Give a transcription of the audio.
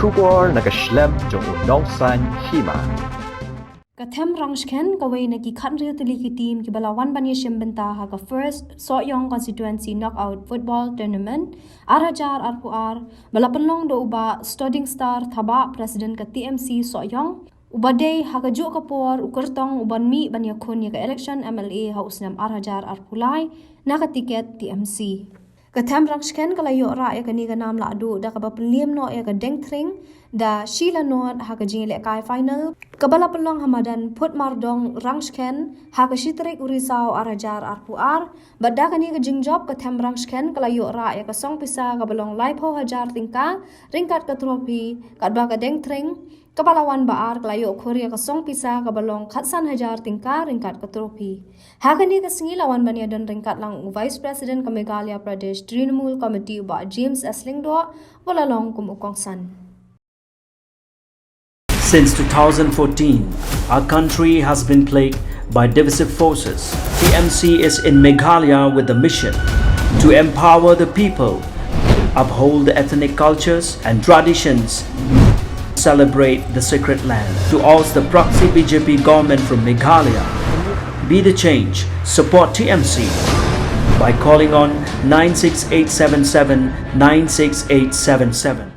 Shubor nakaslem Jong Nongsan Hima. Kathem Rangskhen kaway nagi khanriyo tili ki team ki balawan bani shembenta ha ka first Sohïong constituency knockout football tournament arajar arpuar balapenlong do uba studying star thaba president ka TMC Sohïong ubadei ha ka ju kapor ukertong uban mi bani khon ka election MLA ha usnam arajar arpulai na ka tiket TMC. Kathem Rangskhen kalayo ra ya kani ka nam Laduh da ka bapenlim no ya ka dengthring da shila not ha ka jingle kai final kabala pelong hamadan put mardong Rangskhen ha ka shitrik urisau arajar arpuar badda kani ka jingjob Kathem Rangskhen kalayo ra ya ka song pisa ka balong laipo hajar tingka ringkat ka tropi kadba ka dengthring Kapalawan baar kalayo Korea ka song pisa ka balong khatsan hajar tingka ringkat ka tropi. Hakani ka singilawan bania dan ringkat lang Vice President ka Meghalaya Pradesh Trinamool Committee ba James Eslingdo walalong kumukongsan. Since 2014, our country has been plagued by divisive forces. TMC is in Meghalaya with the mission to empower the people, uphold the ethnic cultures and traditions, celebrate the sacred land. To oust the proxy BJP government from Meghalaya, be the change, support TMC by calling on 96877 96877.